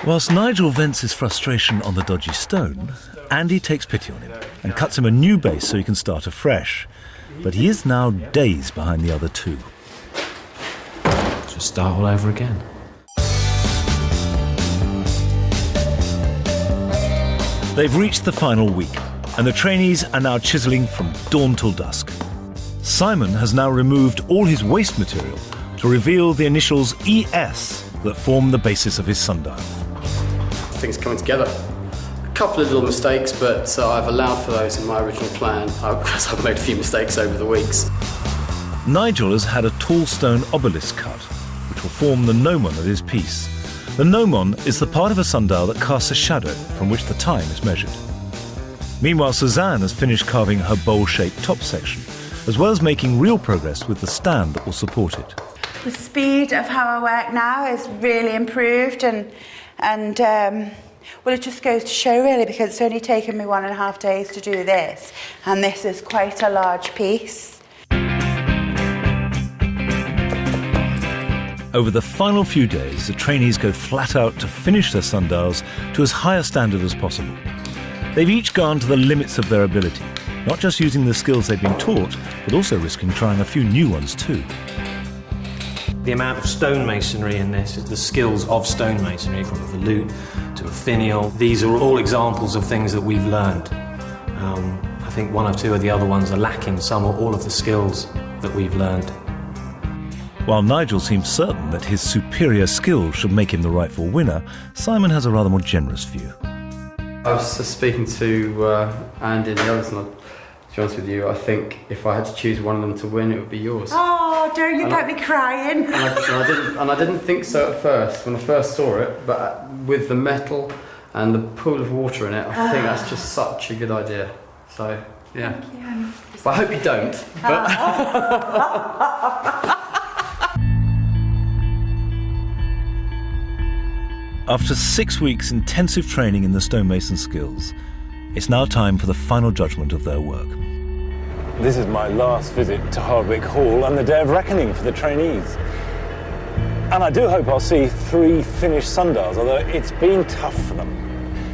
Whilst Nigel vents his frustration on the dodgy stone, Andy takes pity on him and cuts him a new base so he can start afresh. But he is now days behind the other 2. Just start all over again. They've reached the final week, and the trainees are now chiselling from dawn till dusk. Simon has now removed all his waste material to reveal the initials ES that form the basis of his sundial. Things coming together. A couple of little mistakes, but I've allowed for those in my original plan because I've made a few mistakes over the weeks. Nigel has had a tall stone obelisk cut, which will form the gnomon of his piece. The gnomon is the part of a sundial that casts a shadow from which the time is measured. Meanwhile, Suzanne has finished carving her bowl-shaped top section, as well as making real progress with the stand that will support it. The speed of how I work now is really improved, and well, it just goes to show really, because it's only taken me 1.5 days to do this, and this is quite a large piece. Over the final few days, the trainees go flat out to finish their sundials to as high a standard as possible. They've each gone to the limits of their ability, not just using the skills they've been taught, but also risking trying a few new ones too. The amount of stonemasonry in this, the skills of stonemasonry, from a volute to a finial, these are all examples of things that we've learned. I think one or two of the other ones are lacking some or all of the skills that we've learned. While Nigel seems certain that his superior skills should make him the rightful winner, Simon has a rather more generous view. I was just speaking to Andy and the others, and to be honest with you, I think if I had to choose one of them to win, it would be yours. Oh, don't you get me crying? And I didn't think so at first, when I first saw it, but with the metal and the pool of water in it, I think that's just such a good idea. So, yeah. But I hope you don't. After 6 weeks intensive training in the stonemason skills, it's now time for the final judgment of their work. This is my last visit to Hardwick Hall and the day of reckoning for the trainees. And I do hope I'll see 3 finished sundials, although it's been tough for them.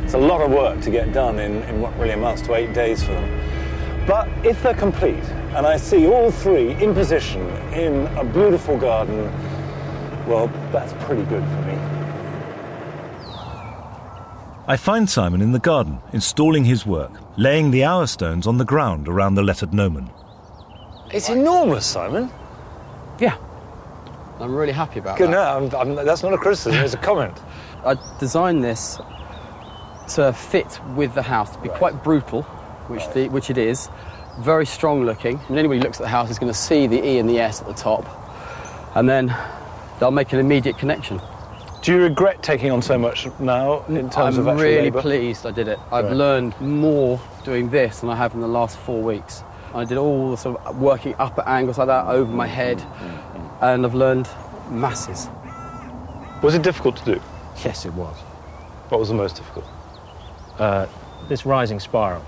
It's a lot of work to get done in what really amounts to 8 days for them. But if they're complete, and I see all 3 in position in a beautiful garden, well, that's pretty good for me. I find Simon in the garden, installing his work, laying the hour stones on the ground around the lettered gnomon. It's enormous, Simon. Yeah. I'm really happy about Good, that. no, that's not a criticism, it's a comment. I designed this to fit with the house, to be quite brutal, which it is, very strong looking. When anybody looks at the house is going to see the E and the S at the top, and then they'll make an immediate connection. Do you regret taking on so much now in terms of actual really labour? Pleased I did it. I've learned more doing this than I have in the last 4 weeks. I did all the sort of working up at angles like that over my head, and I've learned masses. Was it difficult to do? Yes, it was. What was the most difficult? This rising spiral.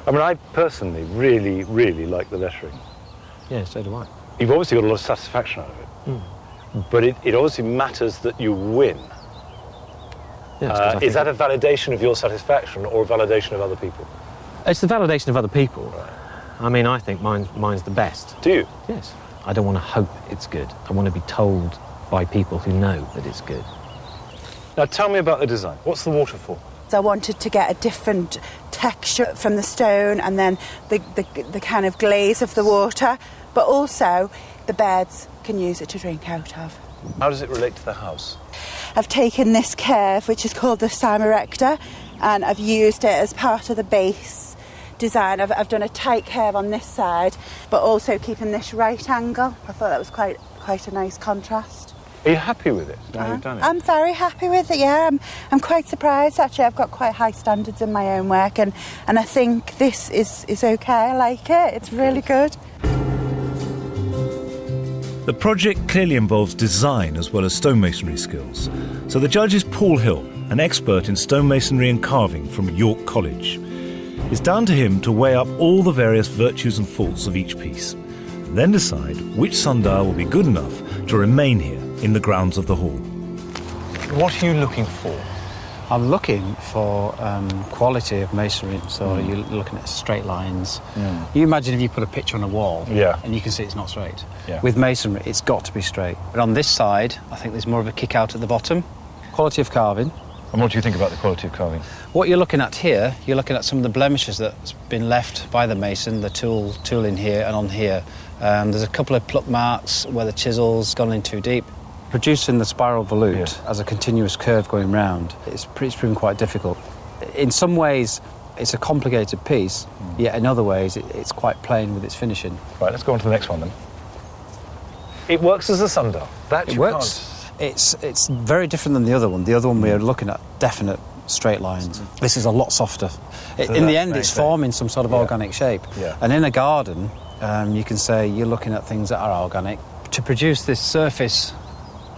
I mean, I personally really, really like the lettering. Yeah, so do I. You've obviously got a lot of satisfaction out of it. But it obviously matters that you win. Yeah, is that a validation of your satisfaction or a validation of other people? It's the validation of other people. Right. I mean, I think mine's the best. Do you? Yes. I don't want to hope it's good. I want to be told by people who know that it's good. Now, tell me about the design. What's the water for? I wanted to get a different texture from the stone, and then the kind of glaze of the water, but also the birds can use it to drink out of. How does it relate to the house? I've taken this curve, which is called the Cyma Rector, and I've used it as part of the base design. I've done a tight curve on this side, but also keeping this right angle. I thought that was quite a nice contrast. Are you happy with it? How you've done it? I'm very happy with it, yeah. I'm quite surprised, actually. I've got quite high standards in my own work, and I think this is okay. I like it. It's really good. The project clearly involves design as well as stonemasonry skills. So the judge is Paul Hill, an expert in stonemasonry and carving from York College. It's down to him to weigh up all the various virtues and faults of each piece, and then decide which sundial will be good enough to remain here in the grounds of the hall. What are you looking for? I'm looking for quality of masonry, so you're looking at straight lines. You imagine if you put a picture on a wall, and you can see it's not straight. With masonry, it's got to be straight. But on this side, I think there's more of a kick out at the bottom. Quality of carving. And what do you think about the quality of carving? What you're looking at here, you're looking at some of the blemishes that's been left by the mason, the tool in here and on here. There's a couple of pluck marks where the chisel's gone in too deep. producing the spiral volute as a continuous curve going round, it's proven quite difficult. In some ways, it's a complicated piece, yet in other ways, it's quite plain with its finishing. Right, let's go on to the next one then. It works as a sundial. It works. It's very different than the other one. The other one we are looking at definite straight lines. This is a lot softer. In the end, it's forming some sort of organic shape. Yeah. And in a garden, you can say you're looking at things that are organic. To produce this surface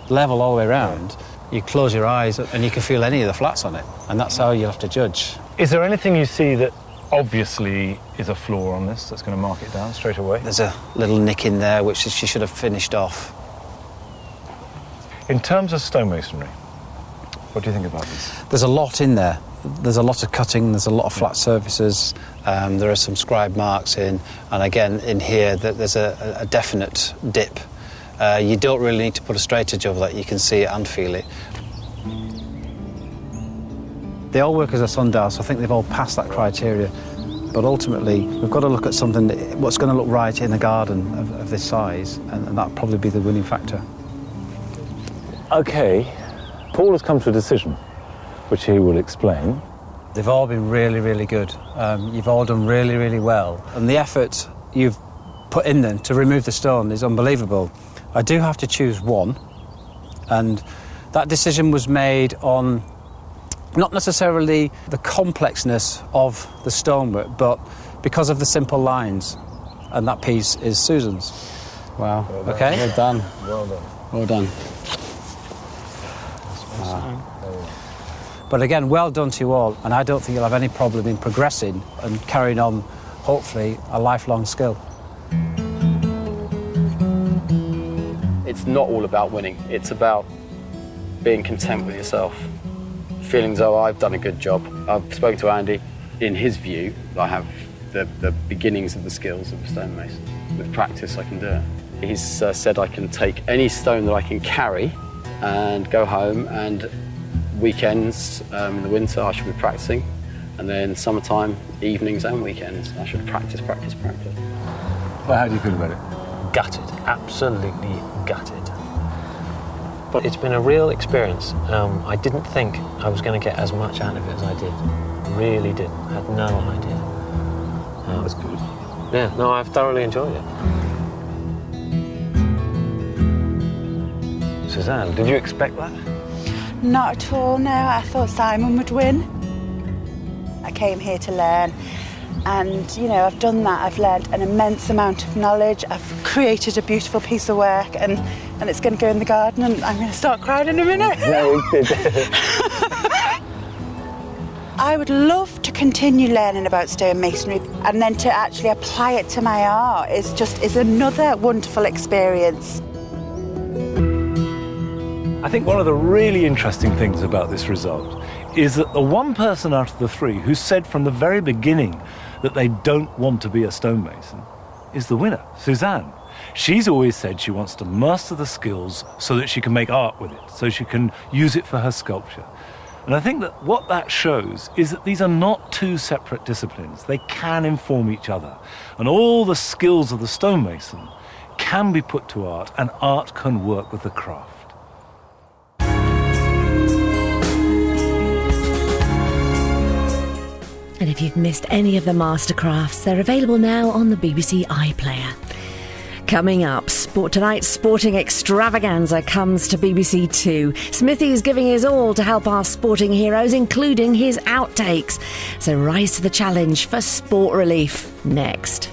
level all the way around, you close your eyes and you can feel any of the flats on it. And that's how you have to judge. Is there anything you see that obviously is a flaw on this that's going to mark it down straight away? There's a little nick in there which she should have finished off. In terms of stonemasonry, what do you think about this? There's a lot in there. There's a lot of cutting, there's a lot of flat surfaces, there are some scribe marks in, and again in here there's a definite dip. You don't really need to put a straight edge over that, you can see it and feel it. They all work as a sundial, so I think they've all passed that criteria, but ultimately we've got to look at something, what's going to look right in a garden of this size, and that'll probably be the winning factor. OK, Paul has come to a decision, which he will explain. They've all been really, really good. You've all done really, really well. And the effort you've put in then to remove the stone is unbelievable. I do have to choose one, and that decision was made on not necessarily the complexness of the stonework, but because of the simple lines. And that piece is Susan's. Wow. Well okay. Well done. Well done. Well done. But again, well done to you all, and I don't think you'll have any problem in progressing and carrying on, hopefully, a lifelong skill. It's not all about winning. It's about being content with yourself. Feeling as though I've done a good job. I've spoken to Andy. In his view, I have the beginnings of the skills of a stonemason. With practice, I can do it. He's said I can take any stone that I can carry and go home, and weekends in the winter I should be practicing, and then summertime, evenings and weekends, I should practice. Well, how do you feel about it? Gutted, absolutely gutted. But it's been a real experience. I didn't think I was going to get as much out of it as I did. Really didn't. Had no idea. That's good. Yeah, no, I've thoroughly enjoyed it. Suzanne, did you expect that? Not at all, no. I thought Simon would win. I came here to learn, and, you know, I've done that. I've learned an immense amount of knowledge. I've created a beautiful piece of work, and it's going to go in the garden, and I'm going to start crying in a minute. I would love to continue learning about stonemasonry, and then to actually apply it to my art is another wonderful experience. I think one of the really interesting things about this result is that the one person out of the three who said from the very beginning that they don't want to be a stonemason is the winner, Suzanne. She's always said she wants to master the skills so that she can make art with it, so she can use it for her sculpture. And I think that what that shows is that these are not two separate disciplines. They can inform each other. And all the skills of the stonemason can be put to art, and art can work with the craft. And if you've missed any of the mastercrafts, they're available now on the BBC iPlayer. Coming up, tonight's sporting extravaganza comes to BBC Two. Smithy's giving his all to help our sporting heroes, including his outtakes. So rise to the challenge for Sport Relief next.